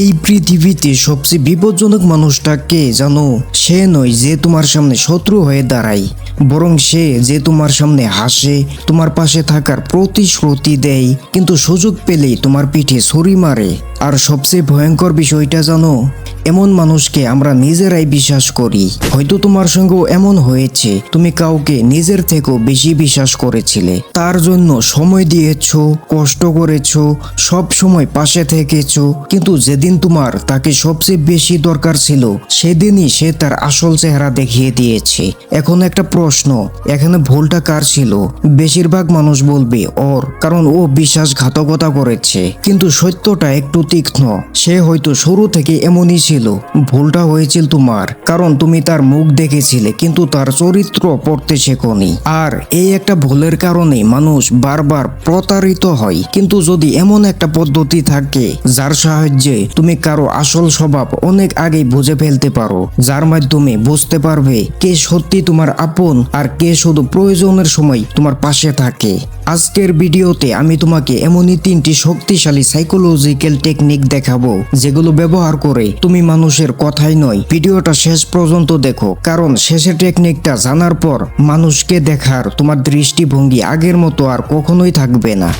এই পৃথিবীতে সবচেয়ে বিপজ্জনক মানুষটা কে জানো? সে নয় যে তোমার সামনে শত্রু হয়ে দাঁড়ায়, বরং সে যে তোমার সামনে হাসে, তোমার পাশে থাকার প্রতিশ্রুতি দেয়, কিন্তু সুযোগ পেলেই তোমার পিঠে ছুরি মারে। আর সবচেয়ে ভয়ঙ্কর বিষয়টা জানো, এমন মানুষকে আমরা নিজেরাই বিশ্বাস করি। হয়তো তোমার সঙ্গেও এমন হয়েছে, তুমি কাউকে নিজের থেকেও বেশি বিশ্বাস করেছিলে, তার জন্য সময় দিয়েছো, কষ্ট করেছো, সব সময় পাশে থেকেছো, কিন্তু যেদিন তোমার তাকে সবচেয়ে বেশি দরকার ছিল সেদিনই সে তার আসল চেহারা দেখিয়ে দিয়েছে। এখন একটা প্রশ্ন, এখানে ভুলটা কার ছিল? বেশিরভাগ মানুষ বলবে ওর, কারণ ও বিশ্বাসঘাতকতা করেছে, কিন্তু সত্যটা একটু তীক্ষ্ণ। সে হয়তো শুরু থেকে এমনই ছিল। ভুলটা হয়েছিল তোমার, কারণ তুমি তার মুখ দেখেছিলে কিন্তু তার চরিত্র পড়তে শেখোনি। আর এই একটা ভুলের কারণে মানুষ বারবার প্রতারিত হয়। কিন্তু যদি এমন একটা পদ্ধতি থাকে যার সাহায্যে তুমি কারো আসল স্বভাব অনেক আগেই বুঝে ফেলতে পারো, যার মাধ্যমে বুঝতে পারবে কে সত্যি তোমার আপন আর কে শুধু প্রয়োজনের সময় তোমার পাশে থাকে। আজকের ভিডিওতে আমি তোমাকে এমনই 3টি শক্তিশালী সাইকোলজিক্যাল টেকনিক দেখাবো, যেগুলো ব্যবহার করে তুমি মানুষের কথাই নয়, ভিডিওটা শেষ পর্যন্ত দেখো, কারণ শেষের টেকনিকটা জানার পর মানুষকে দেখার তোমার দৃষ্টিভঙ্গি আগের মতো আর কখনোই থাকবে না।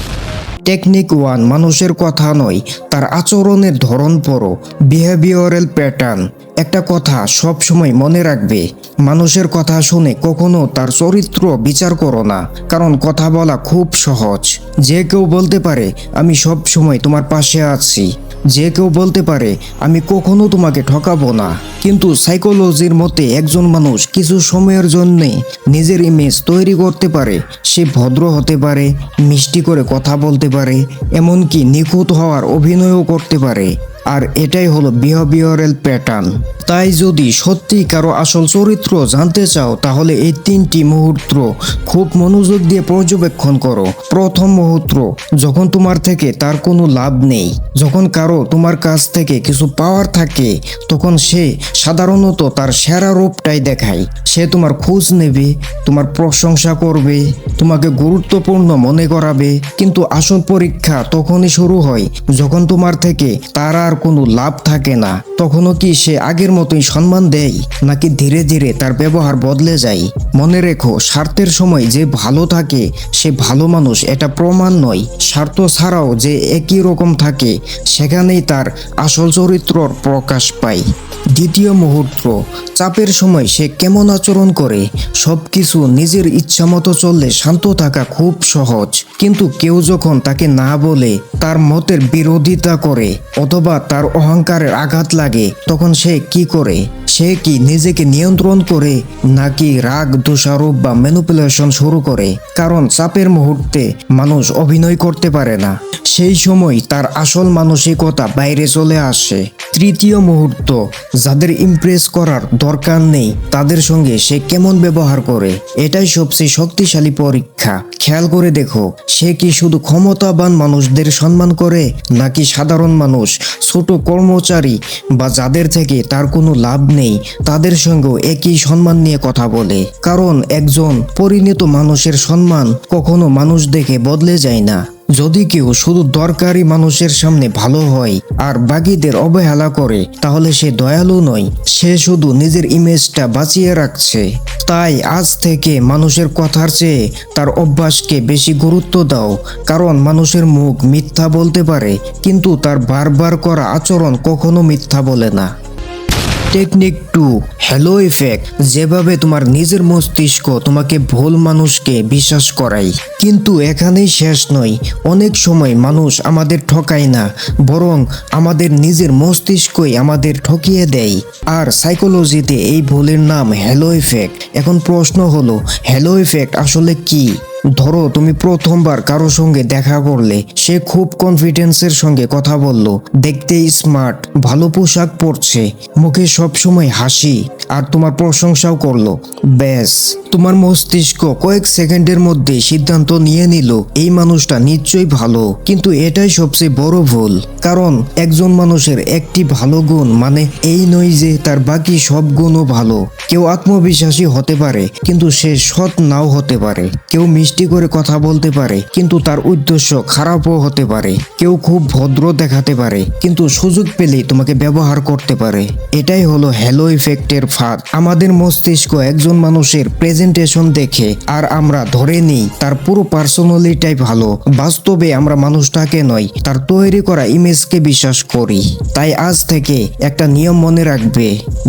টেকনিক 1, মানুষের কথা নয়, তার আচরণের ধরন পড়ো। Behavioural pattern. একটা কথা সব সময় মনে রাখবে, মানুষের কথা শুনে কখনো তার চরিত্র বিচার করো না, কারণ কথা বলা খুব সহজ। যে কেউ বলতে পারে আমি সব সময় তোমার পাশে আছি, যে কেউ বলতে পারে আমি কখনো তোমাকে ঠকাবো না, কিন্তু সাইকোলজির মতে একজন মানুষ কিছু সময়ের জন্য নিজের ইমেজ তৈরি করতে পারে। সে ভদ্র হতে পারে, মিষ্টি করে কথা বলতে পারে, এমনকি নিখুঁত হওয়ার অভিনয়ও করতে পারে। আর এটাই হলো বিহেভিয়ারাল প্যাটার্ন। তাই যদি সত্যি কারো আসল চরিত্র জানতে চাও, তাহলে এই 3টি মুহূর্ত খুব মনোযোগ দিয়ে পর্যবেক্ষণ করো। প্রথম মুহূর্ত, যখন তোমার থেকে তার কোনো লাভ নেই। যখন কারো তোমার কাছ থেকে কিছু পাওয়ার থাকে, তখন সে সাধারণত তার সেরা রূপটাই দেখায়। সে তোমার খোঁজ নেবে, তোমার প্রশংসা করবে, তোমাকে গুরুত্বপূর্ণ মনে করাবে, কিন্তু আসল পরীক্ষা তখনই শুরু হয় যখন তোমার থেকে তার আর কোনো লাভ থাকে না। তখনও কি সে আগের মতোই সম্মান দেয়, নাকি ধীরে ধীরে তার ব্যবহার বদলে যায়? মনে রেখো, স্বার্থের সময় যে ভালো থাকে সে ভালো মানুষ, এটা প্রমাণ নয়। স্বার্থ ছাড়াও যে একই রকম থাকে, সেখানেই তার আসল চরিত্রর প্রকাশ পায়। দ্বিতীয় মুহূর্ত, চাপের সময় সে কেমন আচরণ করে। সবকিছু নিজের ইচ্ছা মতো চললে শান্ত থাকা খুব সহজ, কিন্তু কেউ যখন তাকে না বলে, তার মতের বিরোধিতা করে, অথবা তার অহংকারের আঘাত লাগে, তখন সে কি করে? সে কি নিজেকে নিয়ন্ত্রণ করে, নাকি রাগ, দোষারোপ বা ম্যানিপুলেশন শুরু করে? কারণ চাপের মুহূর্তে মানুষ অভিনয় করতে পারে না, সেই সময় তার আসল মানসিকতা বাইরে চলে আসে। তৃতীয় মুহূর্ত, যাদের ইমপ্রেস করার দরকার নেই তাদের সঙ্গে সে কেমন ব্যবহার করে। এটাই সবচেয়ে শক্তিশালী পরীক্ষা। খেয়াল করে দেখো, সে কি শুধু ক্ষমতাবান মানুষদের সম্মান করে, নাকি সাধারণ মানুষ, ছোট কর্মচারী বা যাদের থেকে তার কোনো লাভ নেই তাদের সঙ্গেও একই সম্মান নিয়ে কথা বলে। কারণ একজন পরিণত মানুষের সম্মান কখনো মানুষ দেখে বদলে যায় না। যদি কেউ শুধু দরকারি মানুষের সামনে ভালো হয় আর বাকিদের অবহেলা করে, তাহলে সে দয়ালু নয়, সে শুধু নিজের ইমেজটা বাঁচিয়ে রাখছে। তাই আজ থেকে মানুষের কথার চেয়ে তার অভ্যাসকে বেশি গুরুত্ব দাও, কারণ মানুষের মুখ মিথ্যা বলতে পারে, কিন্তু তার বারবার করা আচরণ কখনো মিথ্যা বলে না। Technique 2, hello effect. যেভাবে তোমার নিজের মস্তিষ্ক তোমাকে ভুল মানুষকে বিশ্বাস করায়। কিন্তু এখানেই শেষ নয়। অনেক সময় মানুষ আমাদের ঠকায় না, বরং আমাদের নিজের মস্তিষ্কই আমাদের ঠকিয়ে দেয়। আর সাইকোলজিতে এই ভুলের নাম হ্যালো ইফেক্ট। এখন প্রশ্ন হলো, হ্যালো ইফেক্ট আসলে কি? ধরো তুমি প্রথমবার কারো সঙ্গে দেখা করলে, সে খুব কনফিডেন্সের সঙ্গে কথা বলল, দেখতে স্মার্ট, ভালো পোশাক পরছে, মুখে সব সময় হাসি, আর তোমার প্রশংসাও করলো। ব্যাস, তোমার মস্তিষ্ক কয়েক সেকেন্ডের মধ্যে সিদ্ধান্ত নিয়ে নিল এই মানুষটা নিশ্চয়ই ভালো, কিন্তু এটাই সবচেয়ে বড় ভুল। কারণ একজন মানুষের একটি ভালো গুণ মানে এই নয় যে তার বাকি সব গুণও ভালো। কেউ আত্মবিশ্বাসী হতে পারে কিন্তু সে সৎ নাও হতে পারে। কেউ মিষ্টি করে কথা বলতে পারে কিন্তু তার উদ্দেশ্য খারাপও হতে পারে। কেউ খুব ভদ্র দেখাতে পারে কিন্তু সুযোগ পেলেই তোমাকে ব্যবহার করতে পারে। এটাই হলো হ্যালো ইফেক্টের ফাঁদ। আমাদের মস্তিষ্ক একজন মানুষের প্রেজেন্টেশন দেখে আর আমরা ধরে নিই তার পুরো পার্সোনালিটিটাই ভালো। বাস্তবে আমরা মানুষটাকে নয়, তার তৈরি করা ইমেজকে বিশ্বাস করি। তাই আজ থেকে একটা নিয়ম মনে রাখবে,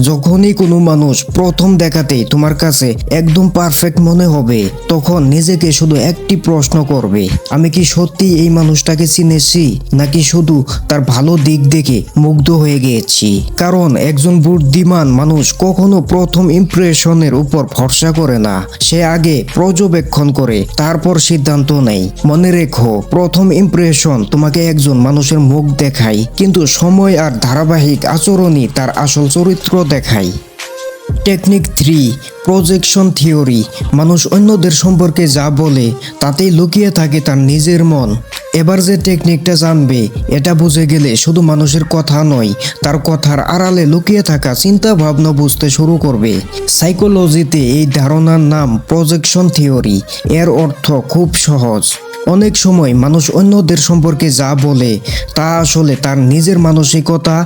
যখনই কোনো মানুষ প্রথম দেখাতেই তোমার কাছে একদম পারফেক্ট মনে হবে, তখন নিজেকে শুধু একটি প্রশ্ন করবে, আমি কি সত্যি এই মানুষটাকে চিনেছি নাকি শুধু তার ভালো দিক দেখে মুগ্ধ হয়ে গিয়েছি। কারণ একজন বুদ্ধিমান মানুষ কখনো প্রথম ইমপ্রেশনের উপর ভরসা করে না, সে আগে পর্যবেক্ষণ করে তারপর সিদ্ধান্ত নেয়। মনে রেখো, প্রথম ইমপ্রেশন তোমাকে একজন মানুষের মুখ দেখায়, কিন্তু সময় আর ধারাবাহিক আচরণই তার আসল চরিত্র দেখায়। Technique 3, projection theory. মানুষ অন্যদের সম্পর্কে যা বলে তাতেই লুকিয়ে থাকে তার নিজের মন। এবার যে টেকনিকটা জানবে, এটা বুঝে গেলে শুধু মানুষের কথা নয়, তার কথার আড়ালে লুকিয়ে থাকা চিন্তা ভাবনা বুঝতে শুরু করবে। সাইকোলজিতে এই ধারণার নাম প্রজেকশন থিওরি। এর অর্থ খুব সহজ। অনেক সময় মানুষ অন্যদের সম্পর্কে যা বলে তা আসলে তার নিজের মানসিকতা,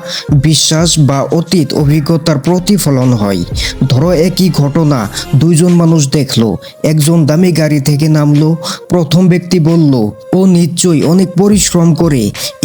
বিশ্বাস বা অতীত অভিজ্ঞতার প্রতিফলন হয়। ধরো একই ঘটনা দুইজন মানুষ দেখলো, একজন দামি গাড়ি থেকে নামলো। প্রথম ব্যক্তি বলল, ও নিশ্চয়ই অনেক পরিশ্রম করে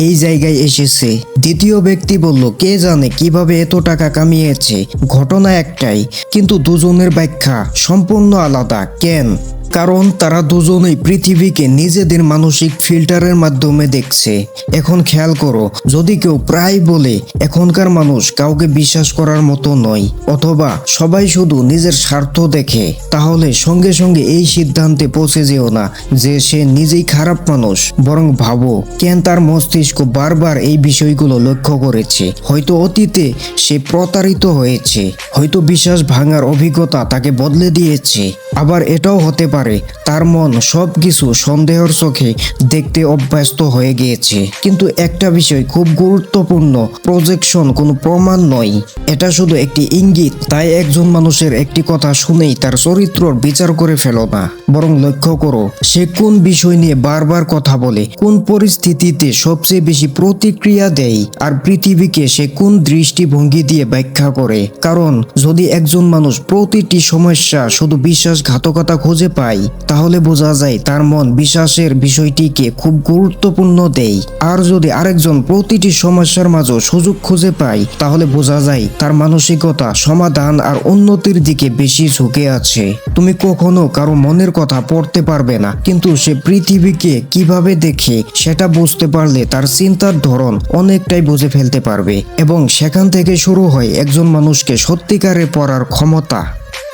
এই জায়গায় এসেছে। দ্বিতীয় ব্যক্তি বলল, কে জানে কিভাবে এত টাকা কামিয়েছে। ঘটনা একটাই, কিন্তু দুজনের ব্যাখ্যা সম্পূর্ণ আলাদা। কেন? কারণ তারা দুজনেই পৃথিবীকে নিজেদের মানসিক ফিল্টারের মাধ্যমে দেখছে। এখন খেয়াল করো, যদি কেউ প্রায় বলে এখনকার মানুষ কাউকে বিশ্বাস করার মতো নয়, অথবা সবাই শুধু নিজের স্বার্থ দেখে, তাহলে সঙ্গে সঙ্গে এই সিদ্ধান্তে পৌঁছে যেও না যে সে নিজেই খারাপ মানুষ। বরং ভাবো, কেন তার মস্তিষ্ক বারবার এই বিষয়গুলো লক্ষ্য করেছে। হয়তো অতীতে সে প্রতারিত হয়েছে, হয়তো বিশ্বাস ভাঙার অভিজ্ঞতা তাকে বদলে দিয়েছে। আবার এটাও হতে পারে তার মন সবকিছু সন্দেহের চোখে দেখতে অভ্যস্ত হয়ে গিয়েছে। কিন্তু একটা বিষয় খুব গুরুত্বপূর্ণ, প্রজেকশন কোনো প্রমাণ নয়, এটা শুধু একটি ইঙ্গিত। তাই একজন মানুষের একটি কথা শুনেই তার চরিত্রর বিচার করে ফেলো না, বরং লক্ষ্য করো সে কোন বিষয় নিয়ে বারবার কথা বলে, কোন পরিস্থিতিতে সবচেয়ে বেশি প্রতিক্রিয়া দেয়, আর পৃথিবীকে সে কোন দৃষ্টিভঙ্গি দিয়ে ব্যাখ্যা করে। কারণ যদি একজন মানুষ প্রতিটি সমস্যা শুধু বিশ্বাসঘাতকতা খুঁজে পায়, তাহলে বোঝা যায় তার মন বিশ্বাসের বিষয়টিকে খুব গুরুত্বপূর্ণ দেয়। আর যদি আরেকজন প্রতিটি সমস্যার মাঝে সুযোগ খুঁজে পায়, তাহলে বোঝা যায় তার মানসিকতা সমাধান আর উন্নতির দিকে বেশি ঝুঁকে আছে। তুমি কখনো কারো মনের কথা পড়তে পারবে না, কিন্তু সে পৃথিবীকে কিভাবে দেখে সেটা বুঝতে পারলে তার চিন্তার ধরন অনেকটাই বুঝে ফেলতে পারবে। এবং সেখান থেকে শুরু হয় একজন মানুষকে সত্যিকারে পড়ার ক্ষমতা।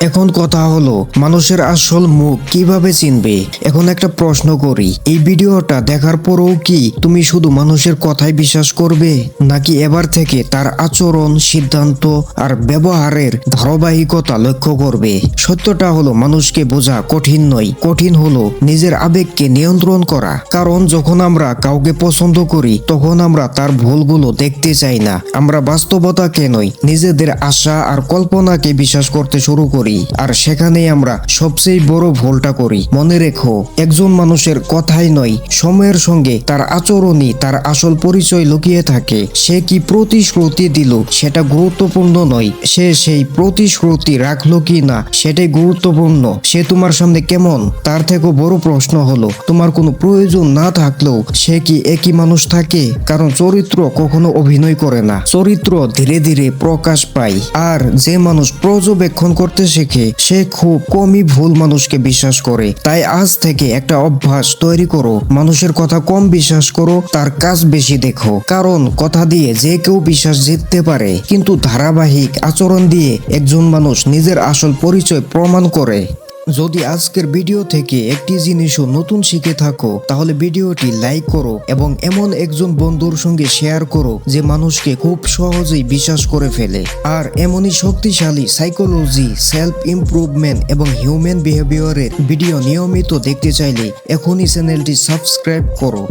এখন কথা হলো, মানুষের আসল মুখ কিভাবে চিনবে? এখন একটা প্রশ্ন করি, এই ভিডিওটা দেখার পরেও কি তুমি শুধু মানুষের কথাই বিশ্বাস করবে, নাকি এবার থেকে তার আচরণ, সিদ্ধান্ত আর ব্যবহারের ধারাবাহিকতা লক্ষ্য করবে? সত্যটা হলো, মানুষকে বোঝা কঠিন নয়, কঠিন হলো নিজের আবেগকে নিয়ন্ত্রণ করা। কারণ যখন আমরা কাউকে পছন্দ করি, তখন আমরা তার ভুলগুলো দেখতে চাই না, আমরা বাস্তবতাকে নয়, নিজেদের আশা আর কল্পনাকে বিশ্বাস করতে শুরু করি। আর সেখানেই আমরা সবচেয়ে বড় ভুলটা করি। মনে রেখো, একজন মানুষের কথাই নয়, সময়ের সঙ্গে তার আচরণই তার আসল পরিচয় লুকিয়ে থাকে। সে কি প্রতিশ্রুতি দিল সেটা গুরুত্বপূর্ণ নয়, সে সেই প্রতিশ্রুতি রাখলো কি না সেটাই গুরুত্বপূর্ণ। সে তোমার সামনে কেমন, তার থেকেও বড় প্রশ্ন হলো, তোমার কোনো প্রয়োজন না থাকলেও সে কি একই মানুষ থাকে? কারণ চরিত্র কখনো অভিনয় করে না, চরিত্র ধীরে ধীরে প্রকাশ পায়। আর যে মানুষ পর্যবেক্ষণ করতে শেখে, সে খুব কমই ভুল মানুষকে বিশ্বাস করে। তাই আজ থেকে একটা অভ্যাস তৈরি করো, মানুষের কথা কম বিশ্বাস করো, তার কাজ বেশি দেখো। কারণ কথা দিয়ে যে কেউ বিশ্বাস জিততে পারে, কিন্তু ধারাবাহিক আচরণ দিয়ে একজন মানুষ নিজের আসল পরিচয় প্রমাণ করে। যদি আজকের ভিডিও থেকে একটি জিনিসও নতুন শিখে থাকো তাহলে ভিডিওটি লাইক করো এবং এমন একজন বন্ধুর সঙ্গে শেয়ার করো যে মানুষকে খুব সহজেই বিশ্বাস করে ফেলে। আর এমনই শক্তিশালী সাইকোলজি, সেলফ ইমপ্রুভমেন্ট এবং হিউম্যান বিহেভিয়ারের ভিডিও নিয়মিত দেখতে চাইলে এখনই চ্যানেলটি সাবস্ক্রাইব করো।